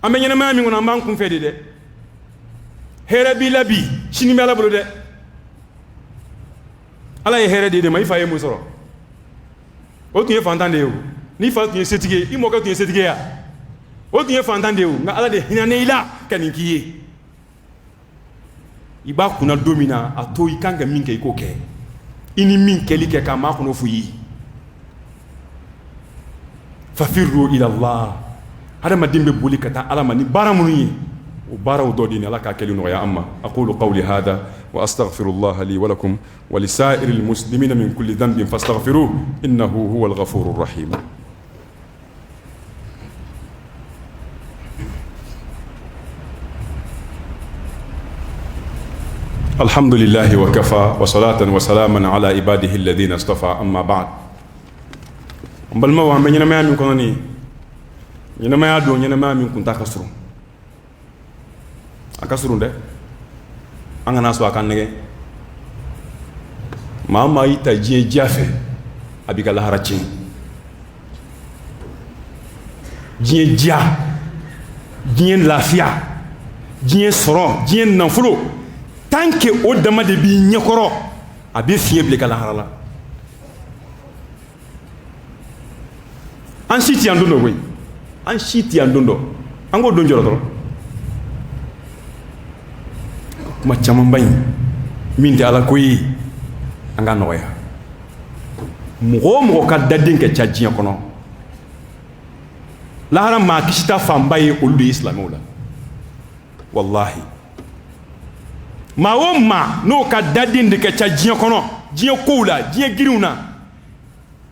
an bɛ ɲɛnamaya min kɔnɔ an b'an kun fɛ de dɛ hɛrɛ b'i la bi sini bɛ ala bolo dɛ ala ye hɛrɛ de ma i fa ye mun sɔrɔ o tun ye fantan de ye o n'i fa tun ye setigi ye i mɔkɛ tun ye setigi ye ya o tun ye fantan de ye o nka ala de hinɛna i la ka nin k'i ye iba kuna domina ato ikanga minke ikoke ini minke like kama kuno fuyi fafirru ila Allah hada madimbe buli kata ala mani baramuni وبارو دودين لك أكلون يا أما أقول قولي هذا وأستغفر الله لي ولكم ولسائر المسلمين من كل ذنب فاستغفروه إنه هو الغفور الرحيم الحمد لله وكفى وصلاة وسلاما على عباده الذين اصطفى أما بعد بل ما وعم ينما من كونني ينما يدون ينما من كنت أكسرون akasurun de an gana so akan nege mama ita jie jafe abika lahara cin jie dia jie lafia jie soro jie nanfulo tanke o dama de bi nyekoro abi fieble kala harala an siti andondo we an siti andondo ango donjoro to kuma caman bayi min tɛ ala ko ye an ka nɔgɔya mɔgɔ o mɔgɔ ka daden kɛ ca diɲɛ kɔnɔ lahara maa kisita fanba ye olu de ye silamɛw la wallahi maa o maa n'o ka daden de kɛ ca diɲɛ kɔnɔ diɲɛ kow la diɲɛ giriw na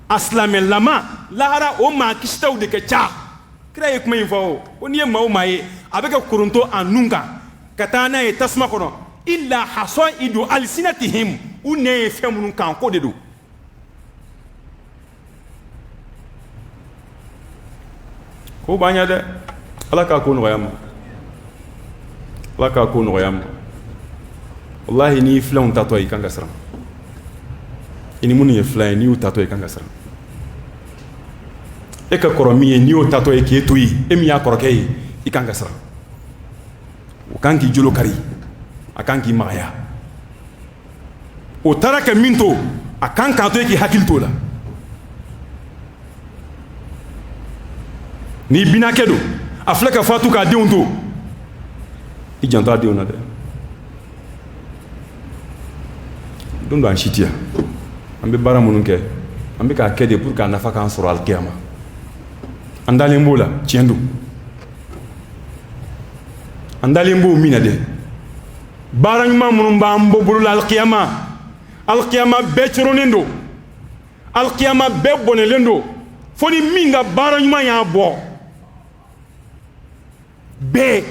a silamɛlama lahara o maa kisitaw de kɛ ca kira ye kuma in fɔ o ko n'i ye maa o maa ye a bɛ kɛ koronto a nun kan ka taa n'a ye tasuma kɔnɔ illa hasaidu alsinatihim u ne ye fɛn minnu kan ko de don ko b'a ɲɛ dɛ ala k'a ko nɔgɔya ma ala k'a ko nɔgɔya ma wallahi n'i filanw tatɔ i kan ka siran i ni minnu ye filan ye n'i y'u tatɔ i kan ka siran e ka kɔrɔ min ye n'i y'o tatɔ ye k'e to yen e min y'a kɔrɔkɛ ye i kan ka siran o kan k'i jolo kari a kan k'i magaya o taara ka min to a kan k'a to ye k'i hakili to la n'i binakɛ don a filɛ ka fatu k'a denw to i janto a denw na dɛ don do an si tɛ yan an bɛ baara minnu kɛ an bɛ k'a kɛ de pour que a nafa k'an sɔrɔ alikiyama an dalen b'o la tiɲɛ don an dalen b'o min na dɛ baara ɲuman minnu b'an bolo la alikiyama bɛɛ coronnen don alikiyama bɛɛ bɔnɛlen don fo ni min ka baara ɲuman y'a bɔ bɛɛ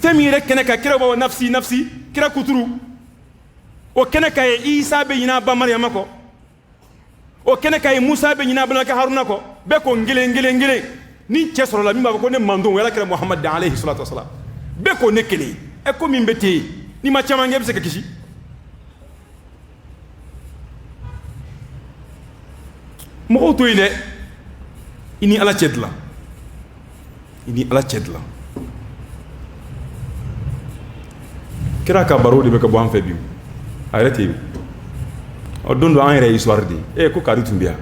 fɛn min yɛrɛ kɛnɛ ka kira bɔ nafsi nafsi kira kuturu o kɛnɛ ka ye isa bɛ ɲinɛ a ba mariyama kɔ o kɛnɛ ka ye musa bɛ ɲinɛ a balimakɛ haruna kɔ bɛɛ ko n kelen kelen kelen ni cɛ sɔrɔla min b'a fɔ ko ne mandon o yala kira muhamadu alayhi salatu wasalam bɛɛ ko ne kelen ɛ ko min bɛ te yen n'i ma caman kɛ i bɛ se ka kisi mɔgɔw to yen dɛ i ni ala cɛ dilan i ni ala cɛ dilan kira ka baro de bɛ ka bɔ an fɛ bi a yɛrɛ tɛ yen o don do an yɛrɛ ye histoire de ye ko kari tun bɛ yan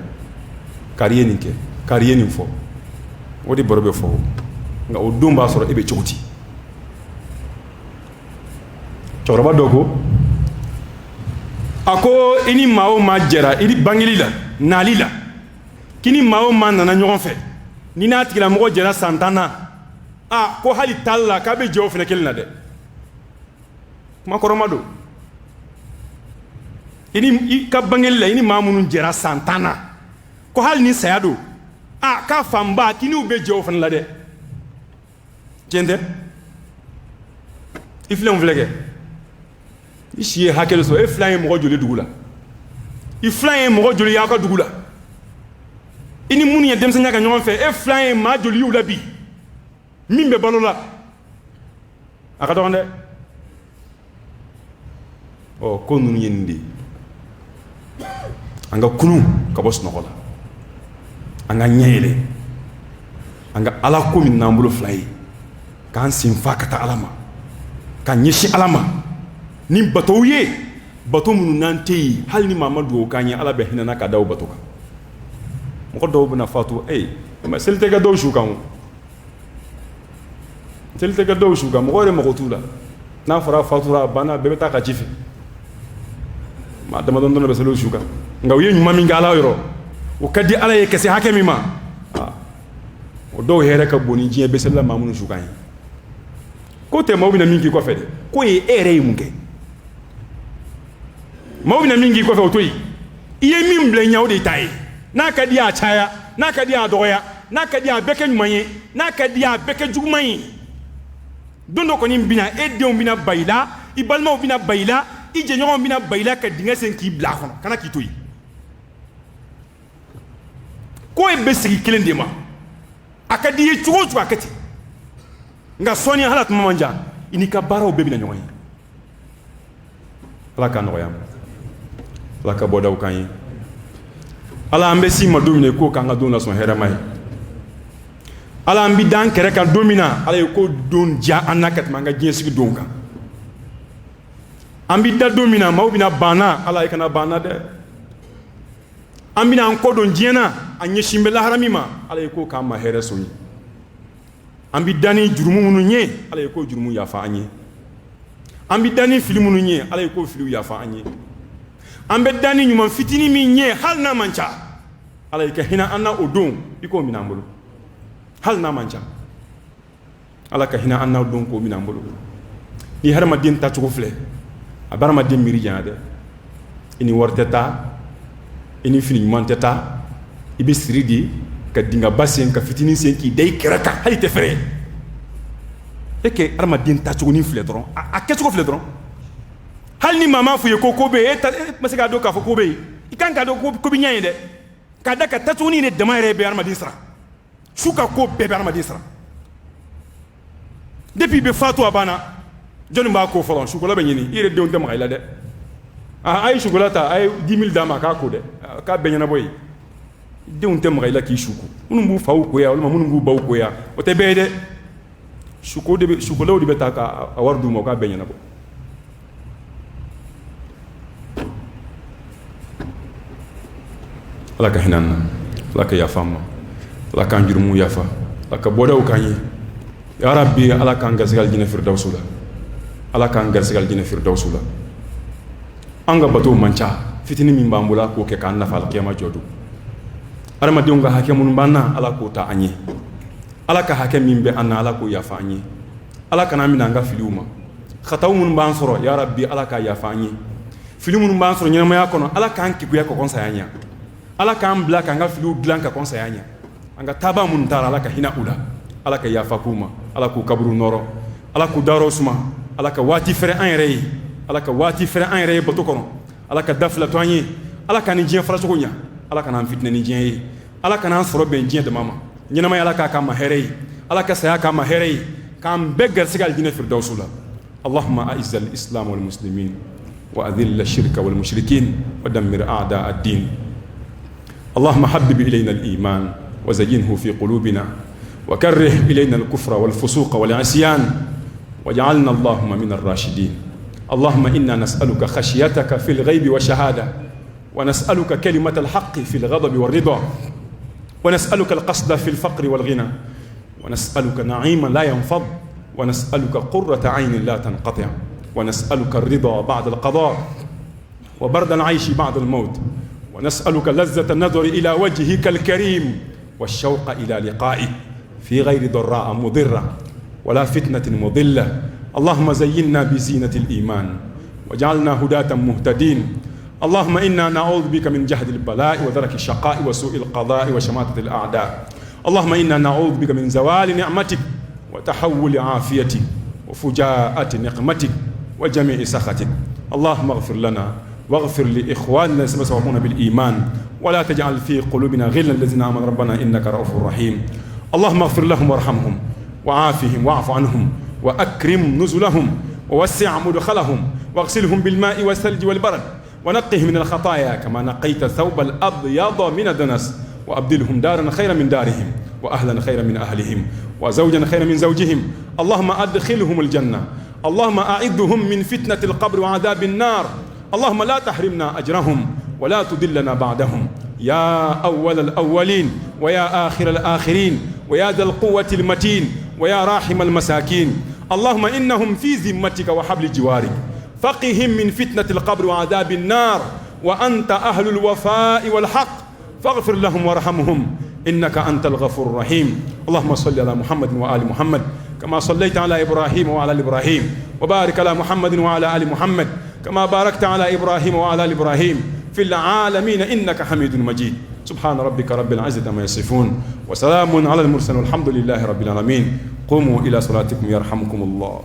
kari ye nin kɛ kari ye nin fɔ o de baro bɛ fɔ nka o don b'a sɔrɔ e bɛ cogo di cɛkɔrɔba dɔ ko a ko i ni maa o maa jɛra i ni bangeli la nali la k'i ni maa o maa nana ɲɔgɔn fɛ ni n'a tigilamɔgɔ jɛra san 10 na ko hali taali la k'a bɛ jɛ o fɛnɛ kelen na dɛ kuma kɔrɔma don i ka bangeli la i ni maa minnu jɛra san 10 na ko hali ni saya don k'a fanba k'i n'u bɛ jɛ o fɛnɛ la dɛ tiɲɛ tɛ i filanw filɛ kɛ i si ye hakɛ dɔ sɔrɔ e filan ye mɔgɔ joli dugu la i filan ye mɔgɔ joli y'aw ka dugu la i ni minnu ye denmisɛnninya kɛ ɲɔgɔn fɛ e filan ye maa joli y'u la bi min bɛ balo la a ka dɔgɔn dɛ ko ninnu ye nin de ye an ka kunu ka bɔ sunɔgɔ la an ka ɲɛ yɛlɛ an ka ala ko min n'an bolo fila ye k'an sen fa ka taa ala ma ka ɲɛsin ala ma ni batow ye bato minnu n'an tɛ yen hali ni maa ma dugawu k'an ye ala bɛ hinɛ na ka da o bato kan mɔgɔ dɔw bɛna fatu seli tɛ kɛ dɔw su kan o seli tɛ kɛ dɔw su kan mɔgɔ yɛrɛ mago t'u la n'a fɔra fatura banna bɛɛ bɛ taa ka ci fɛ maa damadɔ bɛ salo su kan nka u ye ɲuman min kɛ Ala yɔrɔ o ka di Ala ye ka se hakɛ min ma o dɔw hɛrɛ ka bon ni diɲɛ bɛ selila maa minnu su kan ye ko tɛ maaw bɛna min k'i kɔfɛ dɛ ko ye e yɛrɛ ye mun kɛ maaw bɛna min k'i kɔfɛ o to yen i ye min bila ɲɛ o de ta ye n'a ka di a caya n'a ka di a dɔgɔya n'a ka di a bɛɛ kɛ ɲuman ye n'a ka di a bɛɛ kɛ juguman ye don dɔ kɔni bɛna e denw bɛna ba i la i balimaw bɛna ba i la i jɛɲɔgɔnw bɛna ba i la ka dingɛ sen k'i bila a kɔnɔ kana k'i to yen ko e bɛ sigi kelen de ma a ka di i ye cogo o cogo a kɛ ten nka sɔɔni hala tuma man jan i n'i ka baaraw bɛɛ bɛna ɲɔgɔn ye Ala k'a nɔgɔya Ala ka bɔdaw k'an ye Ala an bɛ s'i ma don min na k'o k'an ka don lasɔn hɛrɛma ye Ala an bɛ da an kɛrɛ kan don min na Ala ye ko don diya an na ka tɛmɛ an ka diɲɛ sigi don kan an bɛ da don min na maaw bɛna banna Ala ye kana banna dɛ an bɛna an kɔ don diɲɛ na a ɲɛsin bɛ lahara min ma Ala ye ko k'an ma hɛrɛ sɔn ye an bɛ da ni jurumu minnu ye Ala ye ko jurumu yafa an ye an bɛ da ni fili minnu ye Ala ye ko filiw yafa an ye an bɛ da ni ɲuman fitinin min ye hali n'a man ca Ala ye ka hinɛ an na o don i k'o minɛ an bolo hali n'a man ca Ala ka hinɛ an na o don k'o minɛ an bolo ni hadamaden tacogo filɛ a bɛ hadamaden miiri janya dɛ i ni wari tɛ taa i ni fini ɲuman tɛ taa i bɛ siri de ka dingaba sen ka fitinin sen k'i da i kɛrɛ kan hali tɛ fɛrɛ e kɛ hadamaden tacogonin filɛ dɔrɔn a kɛcogo filɛ dɔrɔn hali ni maa m'a fɔ i ye ko bɛ yen e ma se k'a dɔn k'a fɔ ko bɛ yen i kan k'a dɔn ko bɛ ɲɛ ye dɛ k'a da ka tacogonin de dama yɛrɛ bɛ hadamaden sara su ka ko bɛɛ bɛ hadamaden sara depuis i bɛ fatu a banna jɔnni b'a ko fɔlɔ sukola bɛ ɲini i yɛrɛ denw tɛ maga i la dɛ a ye sukola ta a ye 10 000 d'a ma k'a ko dɛ k'a bɛɛ ɲɛnabɔ yen denw tɛ maga i la k'i suko minnu b'u faw koya walima minnu b'u baw koya o tɛ bɛɛ ye dɛ sukolaw de bɛ taa ka wari d'u ma o k'a bɛɛ ɲɛnabɔ Ala ka hinɛ an na Ala ka yafa an ma Ala k'an jurumu yafa Ala ka bɔdaw k'an ye ya rabbi Ala k'an garisɛgɛ alijinɛ firidawusu la Ala k'an garisɛgɛ alijinɛ firidawusu la an ka batow man ca fitinin min b'an bolo k'o kɛ k'an nafa alikiyama jɔ don hadamadenw ka hakɛ minnu b'an na Ala k'o ta an ye Ala ka hakɛ min bɛ an na Ala k'o yafa an ye Ala kana minɛ an ka filiw ma khataw minnu b'an sɔrɔ ya rabbi Ala k'a yafa an ye fili minnu b'an sɔrɔ ɲɛnamaya kɔnɔ Ala k'an kekuya ka kɔn saya ɲɛ Ala k'an bila k'an ka filiw dilan ka kɔn saya ɲɛ an ka taaba minnu taara Ala ka hinɛ u la Ala ka yafa k'u ma Ala k'u kaburu nɔrɔ Ala k'u dayɔrɔ suma Ala ka waati fɛrɛ an yɛrɛ ye Ala ka waati fɛrɛ an yɛrɛ ye bato kɔnɔ Ala ka da fila to an ye Ala ka ni diɲɛ faracogo ɲɛ Ala ka n'an fitinɛ ni diɲɛ ye Ala ka n'an sɔrɔ bɛn diɲɛ dama ma ɲɛnamaya Ala k'a k'an ma hɛrɛ ye Ala ka saya k'an ma hɛrɛ ye k'an bɛɛ garisɛgɛ alijinɛ firidawusu la Allahumma a'izz al-islam wal muslimin wa adhill ash-shirka wal mushrikin wa dammir a'da ad-din اللهم حبب إلينا الإيمان وزينه في قلوبنا وكره إلينا الكفر والفسوق والعصيان واجعلنا اللهم من الراشدين اللهم إنا نسألك خشيتك في الغيب والشهادة ونسألك كلمة الحق في الغضب والرضا ونسألك القصد في الفقر والغنى ونسألك نعيما لا ينفض ونسألك قرة عين لا تنقطع ونسألك الرضا بعد القضاء وبرد العيش بعد الموت ونسألك لذة النظر إلى وجهك الكريم والشوق إلى لقائك في غير ضراء مضرة ولا فتنة مضلة اللهم زينا بزينة الإيمان وجعلنا هداة مهتدين اللهم إنا نعوذ بك من جهد البلاء ودرك الشقاء وسوء القضاء وشماتة الأعداء اللهم إنا نعوذ بك من زوال نعمتك وتحول عافيتك وفجاءة نقمتك وجميع سخطك اللهم اغفر لنا واغفر لإخواننا الذين سبقونا بالإيمان ولا تجعل في قلوبنا غلا الذين آمنوا ربنا إنك رؤوف رحيم اللهم اغفر لهم وارحمهم وعافهم واعف عنهم وأكرم نزلهم ووسع مدخلهم واغسلهم بالماء والثلج والبرد ونقهم من الخطايا كما نقيت الثوب الأبيض من الدنس وأبدلهم دارا خيرا من دارهم وأهلا خيرا من أهلهم وزوجا خيرا من زوجهم اللهم أدخلهم الجنة اللهم أعذهم من فتنة القبر وعذاب النار اللهم لا تحرمنا أجرهم ولا تدلنا بعدهم يا أول الأولين ويا آخر الآخرين ويا ذا القوة المتين ويا راحم المساكين اللهم إنهم في ذمتك وحبل جوارك، فقهم من فتنة القبر وعذاب النار، وأنت أهل الوفاء والحق، فاغفر لهم وارحمهم إنك أنت الغفور الرحيم. اللهم صل على محمد وآل محمد كما صليت على إبراهيم وعلى آل إبراهيم، وبارك على محمد وعلى آل محمد كما باركت على إبراهيم وعلى آل إبراهيم في العالمين إنك حميد مجيد. سبحان ربك رب العزة عما يصفون، وسلام على المرسلين، والحمد لله رب العالمين. قوموا إلى صلاتكم يرحمكم الله.